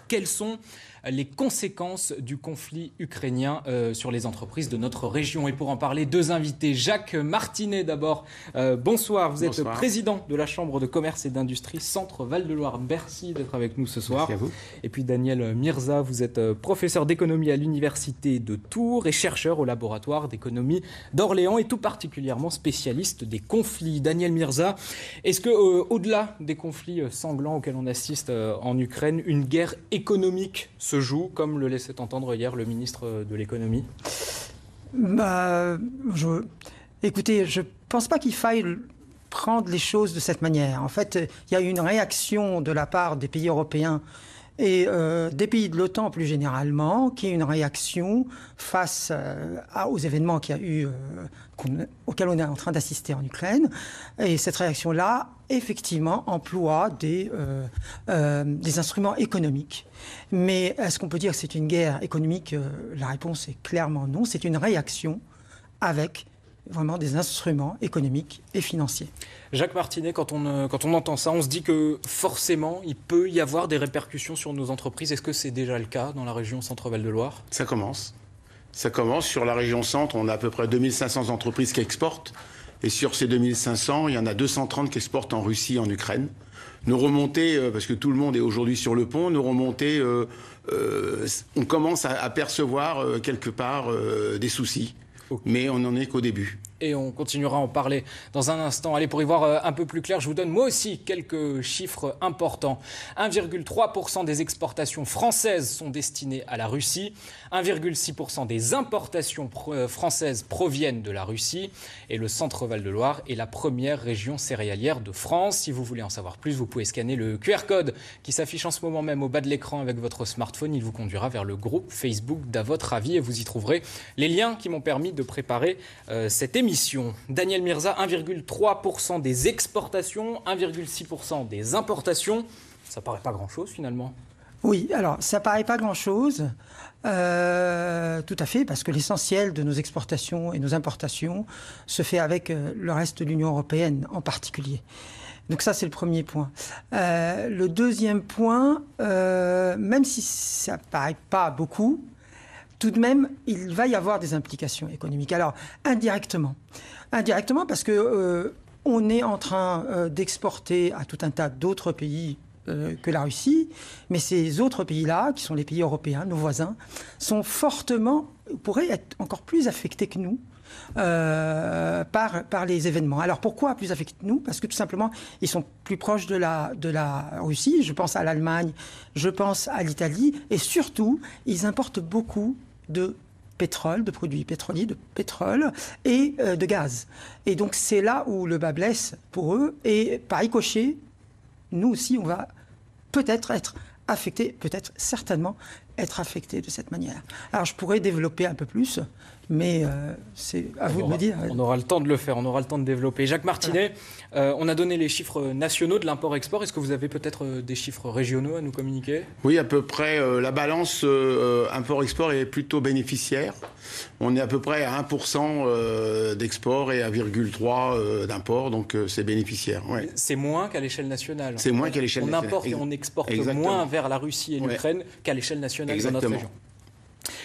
Quelles sont les conséquences du conflit ukrainien sur les entreprises de notre région? Et pour en parler, deux invités. Jacques Martinet d'abord. Bonsoir, vous êtes président de la Chambre de commerce et d'industrie Centre Val-de-Loire. Merci d'être avec nous ce soir. Merci à vous. Et puis Daniel Mirza, vous êtes professeur d'économie à l'Université de Tours et chercheur au laboratoire d'économie d'Orléans et tout particulièrement spécialiste des conflits. Daniel Mirza, est-ce que au-delà des conflits sanglants auxquels on assiste en Ukraine, une guerre économique se joue, comme le laissait entendre hier le ministre de l'économie? Écoutez, je ne pense pas qu'il faille prendre les choses de cette manière. En fait, il y a eu une réaction de la part des pays européens et des pays de l'OTAN plus généralement, qui est une réaction face aux événements auxquels on est en train d'assister en Ukraine. Et cette réaction-là, effectivement, emploie des instruments économiques. Mais est-ce qu'on peut dire que c'est une guerre économique? La réponse est clairement non. C'est une réaction avec vraiment des instruments économiques et financiers. Jacques Martinet, quand on entend ça, on se dit que forcément, il peut y avoir des répercussions sur nos entreprises. Est-ce que c'est déjà le cas dans la région Centre-Val-de-Loire? Ça commence. Sur la région Centre, on a à peu près 2500 entreprises qui exportent. Et sur ces 2500, il y en a 230 qui exportent en Russie et en Ukraine. Nos remontées, parce que tout le monde est aujourd'hui sur le pont, nos remontées, on commence à percevoir quelque part des soucis. Mais on n'en est qu'au début. Et on continuera à en parler dans un instant. Allez, pour y voir un peu plus clair, je vous donne moi aussi quelques chiffres importants. 1,3% des exportations françaises sont destinées à la Russie. 1,6% des importations françaises proviennent de la Russie. Et le Centre Val-de-Loire est la première région céréalière de France. Si vous voulez en savoir plus, vous pouvez scanner le QR code qui s'affiche en ce moment même au bas de l'écran avec votre smartphone. Il vous conduira vers le groupe Facebook d'À votre avis et vous y trouverez les liens qui m'ont permis de préparer cette émission. Daniel Mirza, 1,3% des exportations, 1,6% des importations. Ça paraît pas grand-chose finalement. Oui, alors ça paraît pas grand-chose, tout à fait, parce que l'essentiel de nos exportations et nos importations se fait avec le reste de l'Union européenne en particulier. Donc ça, c'est le premier point. Le deuxième point, même si ça paraît pas beaucoup, tout de même, il va y avoir des implications économiques. Alors, indirectement parce que on est en train d'exporter à tout un tas d'autres pays que la Russie, mais ces autres pays-là, qui sont les pays européens, nos voisins, pourraient être encore plus affectés que nous par les événements. Alors pourquoi plus affectés que nous? Parce que tout simplement, ils sont plus proches de la Russie. Je pense à l'Allemagne, je pense à l'Italie, et surtout, ils importent beaucoup de pétrole, de produits pétroliers, de pétrole et de gaz. Et donc c'est là où le bas blesse pour eux. Et par ricochet, nous aussi, on va peut-être être affectés, peut-être certainement être affectés de cette manière. Alors je pourrais développer un peu plus, mais c'est à vous de me dire. On aura le temps de le faire, on aura le temps de développer. Jacques Martinet, on a donné les chiffres nationaux de l'import-export. Est-ce que vous avez peut-être des chiffres régionaux à nous communiquer? Oui, à peu près. La balance import-export est plutôt bénéficiaire. On est à peu près à 1% d'export et à 1,3% d'import, donc c'est bénéficiaire. Ouais. C'est moins qu'à l'échelle nationale. C'est moins qu'à l'échelle nationale. On importe et on exporte moins vers la Russie et l'Ukraine qu'à l'échelle nationale dans notre région.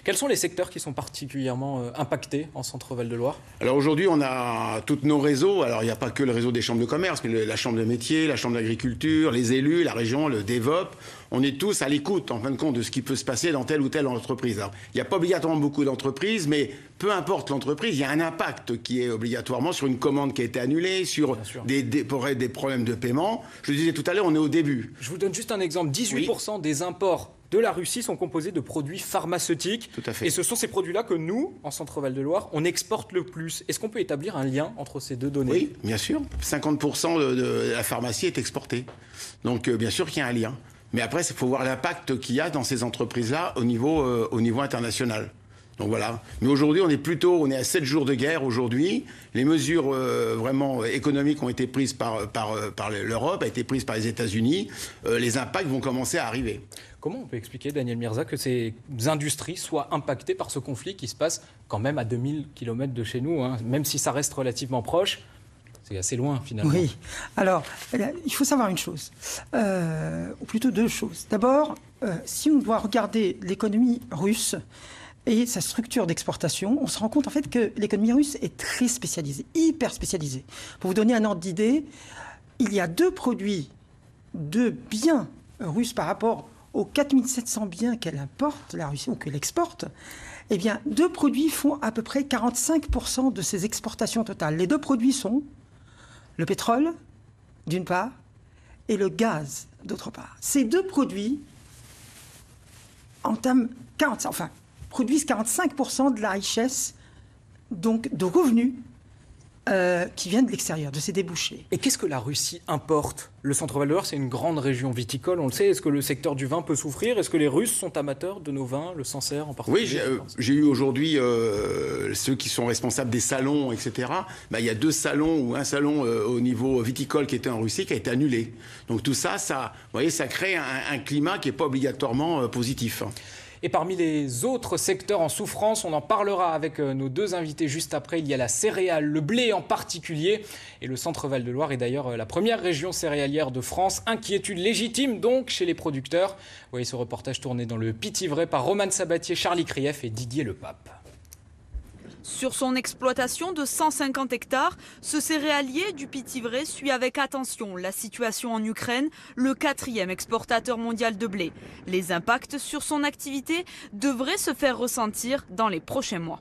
Quels sont les secteurs qui sont particulièrement impactés en Centre-Val-de-Loire? Alors aujourd'hui, on a tous nos réseaux. Alors il n'y a pas que le réseau des chambres de commerce, mais la chambre de métier, la chambre d'agriculture, les élus, la région, le DEVOP. On est tous à l'écoute, en fin de compte, de ce qui peut se passer dans telle ou telle entreprise. Alors, il n'y a pas obligatoirement beaucoup d'entreprises, mais peu importe l'entreprise, il y a un impact qui est obligatoirement sur une commande qui a été annulée, sur des problèmes de paiement. Je le disais tout à l'heure, on est au début. Je vous donne juste un exemple. 18% des imports de la Russie sont composés de produits pharmaceutiques. Tout à fait. Et ce sont ces produits-là que nous, en Centre-Val-de-Loire, on exporte le plus. Est-ce qu'on peut établir un lien entre ces deux données? Oui, bien sûr. 50% de la pharmacie est exportée. Donc, bien sûr qu'il y a un lien. Mais après, il faut voir l'impact qu'il y a dans ces entreprises-là au niveau international. Donc voilà. Mais aujourd'hui, on est à 7 jours de guerre aujourd'hui. Les mesures vraiment économiques ont été prises par l'Europe, ont été prises par les États-Unis. Les impacts vont commencer à arriver. Comment on peut expliquer, Daniel Mirza, que ces industries soient impactées par ce conflit qui se passe quand même à 2000 km de chez nous, hein, même si ça reste relativement proche? C'est assez loin, finalement. Oui. Alors, il faut savoir une chose, ou plutôt deux choses. D'abord, si on doit regarder l'économie russe et sa structure d'exportation, on se rend compte en fait que l'économie russe est très spécialisée, hyper spécialisée. Pour vous donner un ordre d'idée, il y a deux biens russes par rapport aux 4700 biens qu'elle importe, la Russie, ou qu'elle exporte. Eh bien, deux produits font à peu près 45% de ses exportations totales. Les deux produits sont le pétrole, d'une part, et le gaz, d'autre part. Ces deux produits produisent 45% de la richesse, donc de revenus qui viennent de l'extérieur, de ces débouchés. Et qu'est-ce que la Russie importe? Le Centre-Val de Loire, c'est une grande région viticole, on le sait. Est-ce que le secteur du vin peut souffrir? Est-ce que les Russes sont amateurs de nos vins, le Sancerre en particulier? Oui, j'ai eu aujourd'hui ceux qui sont responsables des salons, etc. Il y a 2 salons ou un salon au niveau viticole qui était en Russie qui a été annulé. Donc tout ça, vous voyez, ça crée un climat qui n'est pas obligatoirement positif. Et parmi les autres secteurs en souffrance, on en parlera avec nos deux invités juste après. Il y a la céréale, le blé en particulier. Et le Centre-Val de Loire est d'ailleurs la première région céréalière de France. Inquiétude légitime donc chez les producteurs. Vous voyez ce reportage tourné dans le Pithiviers par Romane Sabatier, Charlie Krief et Didier Lepape. Sur son exploitation de 150 hectares, ce céréalier du Pithiviers suit avec attention la situation en Ukraine, le 4e exportateur mondial de blé. Les impacts sur son activité devraient se faire ressentir dans les prochains mois.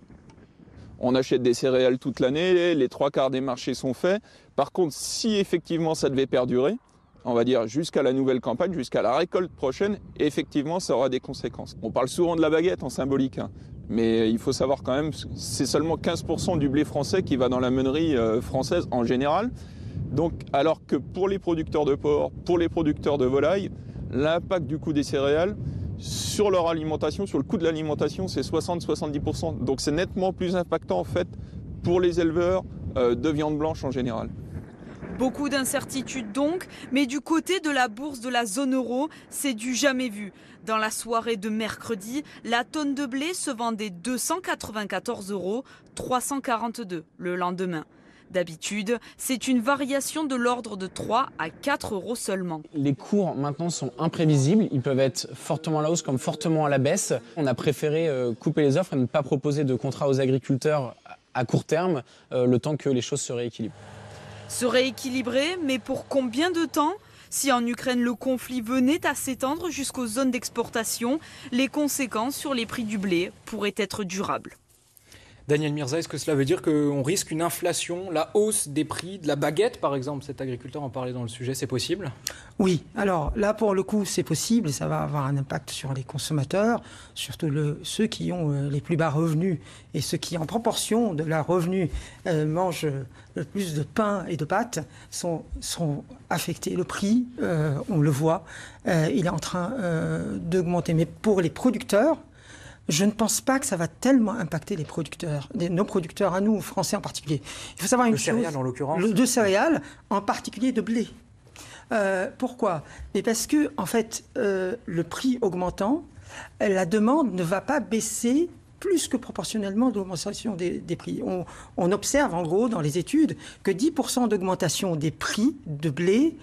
On achète des céréales toute l'année, les 3/4 des marchés sont faits. Par contre, si effectivement ça devait perdurer, on va dire jusqu'à la nouvelle campagne, jusqu'à la récolte prochaine, effectivement ça aura des conséquences. On parle souvent de la baguette en symbolique, mais il faut savoir quand même, c'est seulement 15% du blé français qui va dans la meunerie française en général. Donc, alors que pour les producteurs de porc, pour les producteurs de volailles, l'impact du coût des céréales sur leur alimentation, sur le coût de l'alimentation, c'est 60-70%. Donc c'est nettement plus impactant en fait pour les éleveurs de viande blanche en général. Beaucoup d'incertitudes donc, mais du côté de la bourse de la zone euro, c'est du jamais vu. Dans la soirée de mercredi, la tonne de blé se vendait 294 €, 342 le lendemain. D'habitude, c'est une variation de l'ordre de 3 à 4 € seulement. Les cours maintenant sont imprévisibles, ils peuvent être fortement à la hausse comme fortement à la baisse. On a préféré couper les offres et ne pas proposer de contrat aux agriculteurs à court terme, le temps que les choses se rééquilibrent. Se rééquilibrer, mais pour combien de temps ? Si en Ukraine le conflit venait à s'étendre jusqu'aux zones d'exportation, les conséquences sur les prix du blé pourraient être durables. Daniel Mirza, est-ce que cela veut dire qu'on risque une inflation, la hausse des prix de la baguette, par exemple? Cet agriculteur en parlait dans le sujet, c'est possible? Oui, alors là, pour le coup, c'est possible et ça va avoir un impact sur les consommateurs, surtout ceux qui ont les plus bas revenus et ceux qui, en proportion de leurs revenus, mangent le plus de pain et de pâtes, sont affectés. Le prix, on le voit, il est en train d'augmenter. Mais pour les producteurs, je ne pense pas que ça va tellement impacter les producteurs, nos producteurs à nous, Français en particulier. Il faut savoir une chose. De céréales en l'occurrence. De céréales, en particulier de blé. Pourquoi? Mais parce que, en fait, le prix augmentant, la demande ne va pas baisser plus que proportionnellement de l'augmentation des prix. On observe, en gros, dans les études, que 10% d'augmentation des prix de blé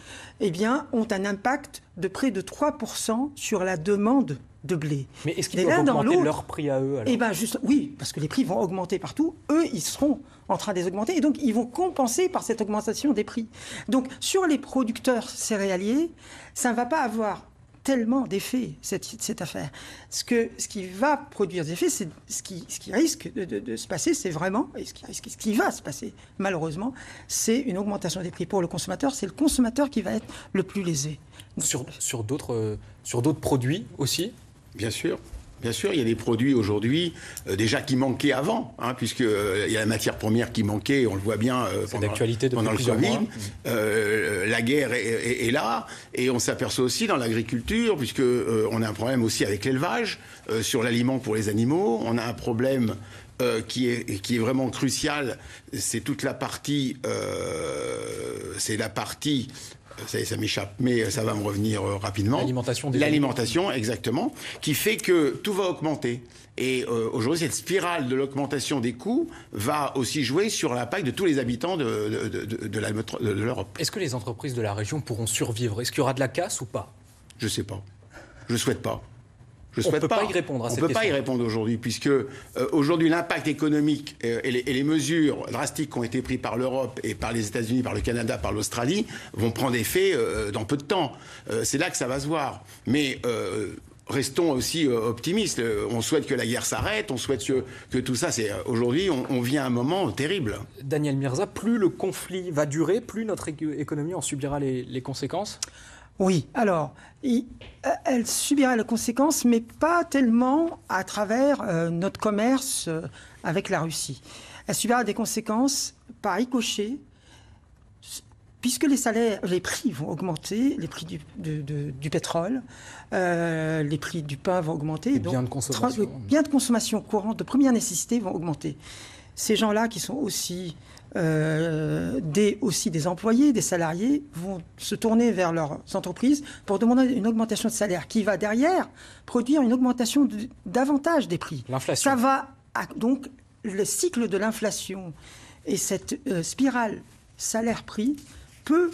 ont un impact de près de 3% sur la demande de blé. Mais est-ce qu'ils peuvent augmenter leur prix à eux alors? Oui, parce que les prix vont augmenter partout. Eux, ils seront en train de les augmenter et donc ils vont compenser par cette augmentation des prix. Donc sur les producteurs céréaliers, ça ne va pas avoir tellement d'effet, cette affaire. Ce qui va produire des effets, c'est ce qui risque de se passer, c'est vraiment, et ce qui va se passer, malheureusement, c'est une augmentation des prix pour le consommateur. C'est le consommateur qui va être le plus lésé. Sur d'autres produits aussi? Bien sûr. Bien sûr, il y a des produits aujourd'hui déjà qui manquaient avant, puisqu'il y a la matière première qui manquait, on le voit bien pendant le Covid. La guerre est là, et on s'aperçoit aussi dans l'agriculture, puisqu'on a un problème aussi avec l'élevage, sur l'aliment pour les animaux. On a un problème qui est vraiment crucial, c'est toute la partie... ça m'échappe, mais ça va me revenir rapidement. L'alimentation des L'alimentation, exactement, qui fait que tout va augmenter. Et aujourd'hui, cette spirale de l'augmentation des coûts va aussi jouer sur l'impact de tous les habitants de l'Europe. Est-ce que les entreprises de la région pourront survivre? Est-ce qu'il y aura de la casse ou pas? Je ne sais pas. Je ne souhaite pas. On ne peut pas y répondre à cette question. On ne peut pas y répondre aujourd'hui, puisque aujourd'hui l'impact économique et les mesures drastiques qui ont été prises par l'Europe et par les États-Unis, par le Canada, par l'Australie, vont prendre effet dans peu de temps. C'est là que ça va se voir. Mais restons aussi optimistes. On souhaite que la guerre s'arrête, on souhaite que tout ça... Aujourd'hui, on vit à un moment terrible. Daniel Mirza, plus le conflit va durer, plus notre économie en subira les conséquences? Oui, alors, elle subira les conséquences, mais pas tellement à travers notre commerce avec la Russie. Elle subira des conséquences par ricochet, puisque les prix vont augmenter, les prix du pétrole, les prix du pain vont augmenter. Les biens de consommation. Les biens de consommation courante de première nécessité vont augmenter. Ces gens-là qui sont aussi des employés, des salariés, vont se tourner vers leurs entreprises pour demander une augmentation de salaire qui va derrière produire une augmentation davantage des prix. L'inflation. Ça va donc le cycle de l'inflation et cette spirale salaire-prix peut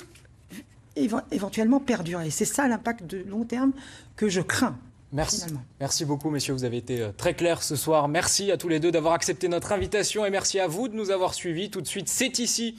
éventuellement perdurer. C'est ça l'impact de long terme que je crains. Merci. Finalement. Merci beaucoup, messieurs. Vous avez été très clairs ce soir. Merci à tous les deux d'avoir accepté notre invitation et merci à vous de nous avoir suivis. Tout de suite, c'est ici